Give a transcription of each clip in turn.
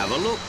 have a look.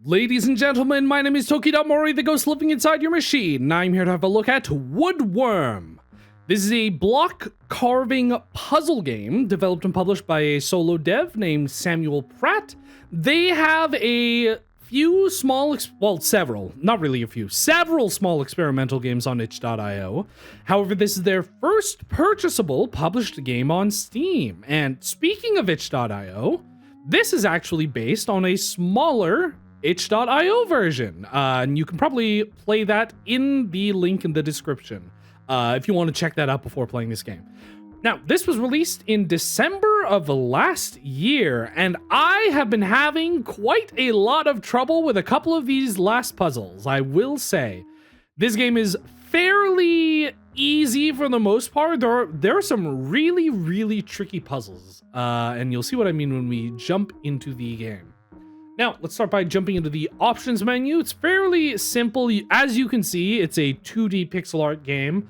Ladies and gentlemen, my name is Toki.MORI, the ghost living inside your machine, and I'm here to have a look at Woodworm. This is a block carving puzzle game developed and published by a solo dev named Samuel Pratt. They have a few small, several small experimental games on itch.io. However, this is their first purchasable published game on Steam. And speaking of itch.io, this is actually based on a smaller itch.io version. And you can probably play that in the link in the description if you want to check that out before playing this game. Now, this was released in December of last year, and I have been having quite a lot of trouble with a couple of these last puzzles, I will say. This game is fairly easy for the most part. There are some really, really tricky puzzles, and you'll see what I mean when we jump into the game. Now, let's start by jumping into the options menu. It's fairly simple. As you can see, it's a 2D pixel art game.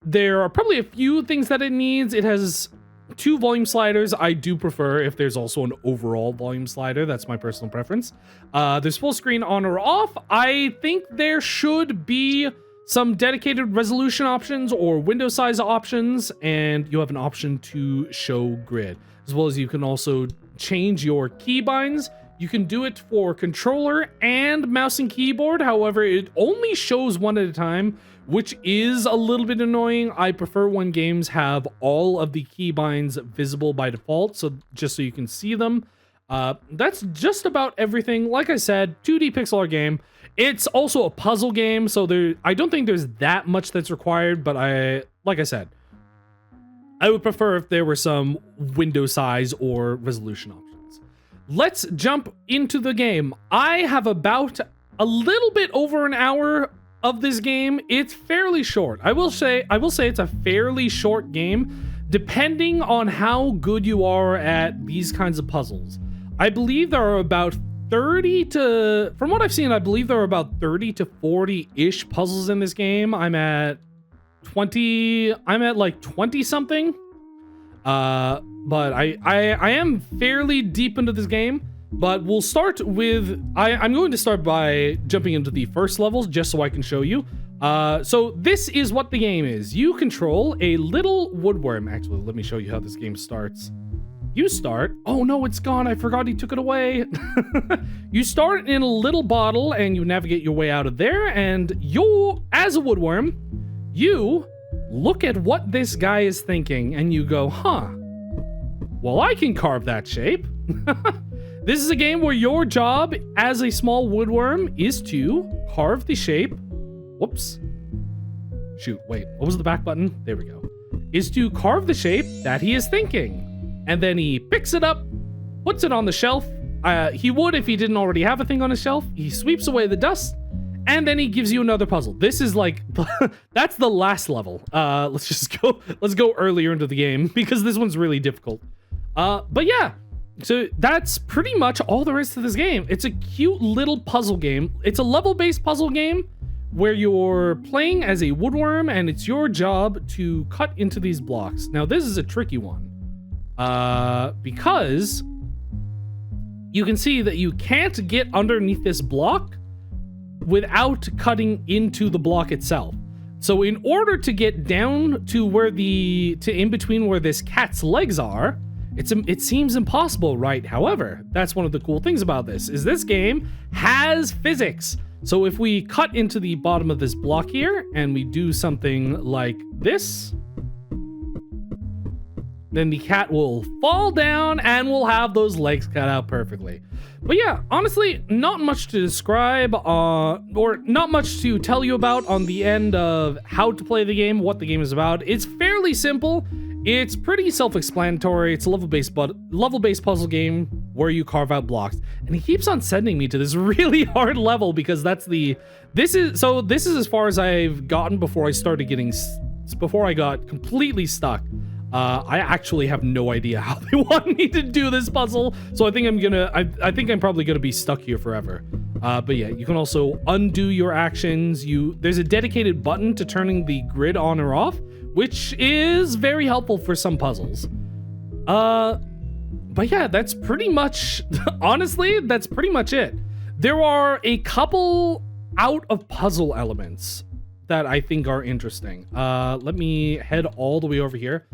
There are probably a few things that it needs. It has 2 volume sliders. I do prefer if there's also an overall volume slider. That's my personal preference. There's full screen on or off. I think there should be some dedicated resolution options or window size options, and you have an option to show grid, as well as you can also change your keybinds. You can do it for controller and mouse and keyboard. However, it only shows one at a time, which is a little bit annoying. I prefer when games have all of the keybinds visible by default, so just so you can see them. That's just about everything. Like I said, 2D pixel art game. It's also a puzzle game, so I don't think there's that much that's required, but like I said, I would prefer if there were some window size or resolution options. Let's jump into the game. I have about a little bit over an hour of this game. It's fairly short. I will say it's a fairly short game, depending on how good you are at these kinds of puzzles. I believe there are about 30 to, from what I've seen, I believe there are about 30 to 40-ish puzzles in this game. I'm at like 20 something. But I am fairly deep into this game, but we'll start with, I'm going to start by jumping into the first levels just so I can show you. So this is what the game is. You control a little woodworm. Actually, let me show you how this game starts. You start, oh no, it's gone. I forgot he took it away. You start in a little bottle and you navigate your way out of there, and you, as a woodworm, you look at what this guy is thinking and you go, huh, well, I can carve that shape. This is a game where your job as a small woodworm is to carve the shape. Whoops. Shoot, wait, what was the back button? There we go. Is to carve the shape that he is thinking. And then he picks it up, puts it on the shelf. He would if he didn't already have a thing on his shelf. He sweeps away the dust, and then he gives you another puzzle. This is like, that's the last level. Let's go earlier into the game because this one's really difficult. But yeah, so that's pretty much all there is to this game. It's a cute little puzzle game. It's a level-based puzzle game where you're playing as a woodworm and it's your job to cut into these blocks. Now, this is a tricky one because you can see that you can't get underneath this block without cutting into the block itself. So in order to get down to where in between where this cat's legs are, it seems impossible, right? However, that's one of the cool things about this, is this game has physics. So if we cut into the bottom of this block here and we do something like this, then the cat will fall down and we'll have those legs cut out perfectly. But yeah, honestly, not much to describe or not much to tell you about on the end of how to play the game, what the game is about. It's fairly simple. It's pretty self-explanatory. It's a level-based puzzle game where you carve out blocks. And he keeps on sending me to this really hard level because this is as far as I've gotten before I got completely stuck. I actually have no idea how they want me to do this puzzle, so I think I'm probably gonna be stuck here forever. But yeah, you can also undo your actions. There's a dedicated button to turning the grid on or off, which is very helpful for some puzzles. But yeah, that's pretty much, honestly, that's pretty much it. There are a couple out of puzzle elements that I think are interesting. Let me head all the way over here.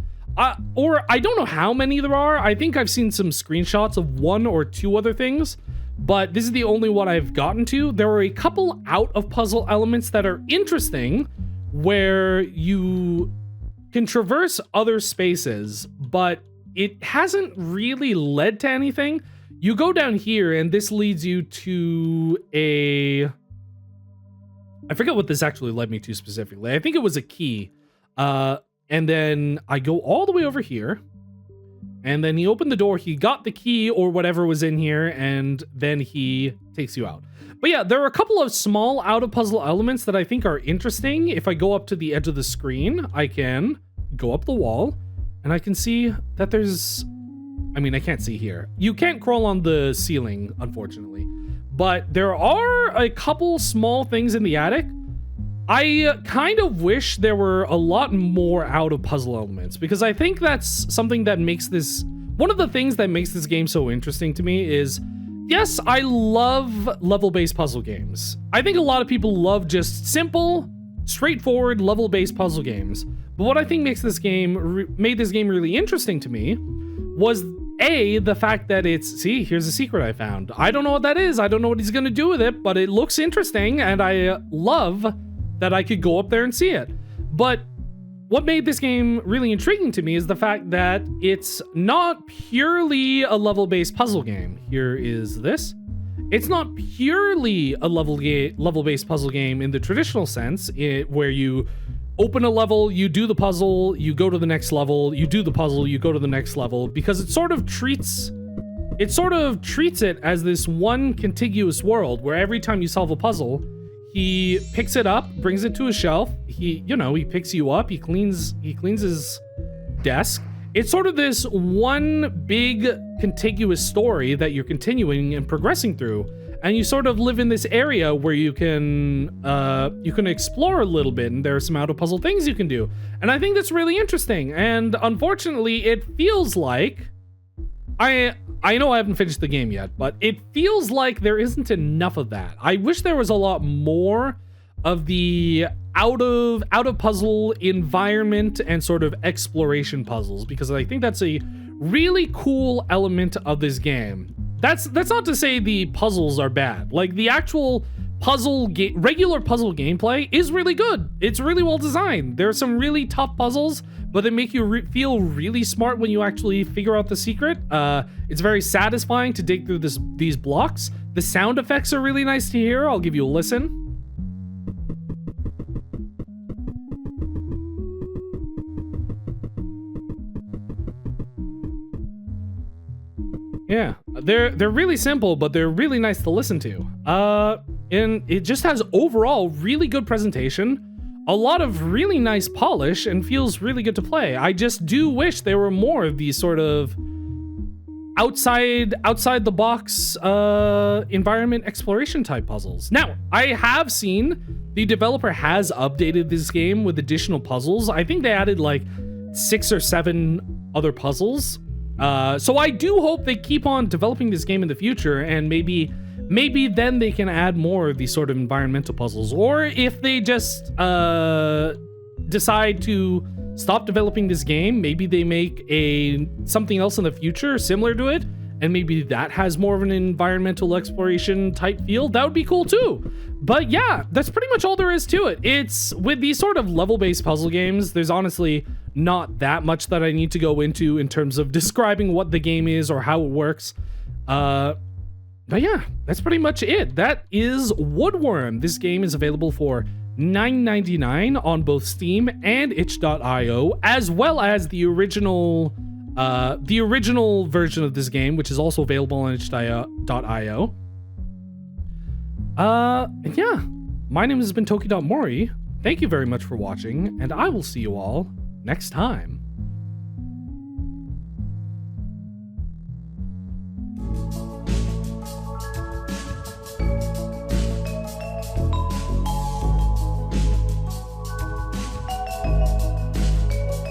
Or I don't know how many there are. I think I've seen some screenshots of 1 or 2 other things, but this is the only one I've gotten to. There are a couple out of puzzle elements that are interesting where you can traverse other spaces, but it hasn't really led to anything. You go down here and this leads you to I forget what this actually led me to specifically. I think it was a key. And then I go all the way over here, and then he opened the door, he got the key or whatever was in here, and then he takes you out. But yeah, there are a couple of small out of puzzle elements that I think are interesting. If I go up to the edge of the screen, I can go up the wall, and I can see that there's, I mean, I can't see here. You can't crawl on the ceiling, unfortunately. But there are a couple small things in the attic. I kind of wish there were a lot more out of puzzle elements, because I think that's something that makes this, one of the things that makes this game so interesting to me is, yes, I love level-based puzzle games. I think a lot of people love just simple, straightforward, level-based puzzle games. But what I think makes this game, made this game really interesting to me was the fact that it's, see, here's a secret I found. I don't know what that is. I don't know what he's gonna do with it, but it looks interesting, and I love that I could go up there and see it. But what made this game really intriguing to me is the fact that it's not purely a level-based puzzle game. Here is this. It's not purely a level-based puzzle game in the traditional sense, where you open a level, you do the puzzle, you go to the next level, you do the puzzle, you go to the next level, because it sort of treats it as this one contiguous world where every time you solve a puzzle, he picks it up, brings it to a shelf. He picks you up. He cleans his desk. It's sort of this one big contiguous story that you're continuing and progressing through. And you sort of live in this area where you can explore a little bit, and there are some out of puzzle things you can do. And I think that's really interesting. And unfortunately, it feels like I know I haven't finished the game yet, but it feels like there isn't enough of that. I wish there was a lot more of the out of puzzle environment and sort of exploration puzzles, because I think that's a really cool element of this game. That's not to say the puzzles are bad. Like, the actual regular puzzle gameplay is really good. It's really well designed. There are some really tough puzzles, but they make you feel really smart when you actually figure out the secret. It's very satisfying to dig through these blocks. The sound effects are really nice to hear. I'll give you a listen. Yeah, they're really simple, but they're really nice to listen to. And it just has overall really good presentation, a lot of really nice polish, and feels really good to play. I just do wish there were more of these sort of outside the box environment exploration type puzzles. Now, I have seen the developer has updated this game with additional puzzles. I think they added like 6 or 7 other puzzles. So I do hope they keep on developing this game in the future, and maybe then they can add more of these sort of environmental puzzles. Or if they just decide to stop developing this game, maybe they make something else in the future similar to it, and maybe that has more of an environmental exploration type feel. That would be cool too. But yeah, that's pretty much all there is to it. It's with these sort of level-based puzzle games, there's honestly not that much that I need to go into in terms of describing what the game is or how it works. But yeah, that's pretty much it. That is Woodworm. This game is available for $9.99 on both Steam and itch.io, as well as the original version of this game, which is also available on itch.io. And yeah, my name has been Toki.MORI. Thank you very much for watching, and I will see you all next time.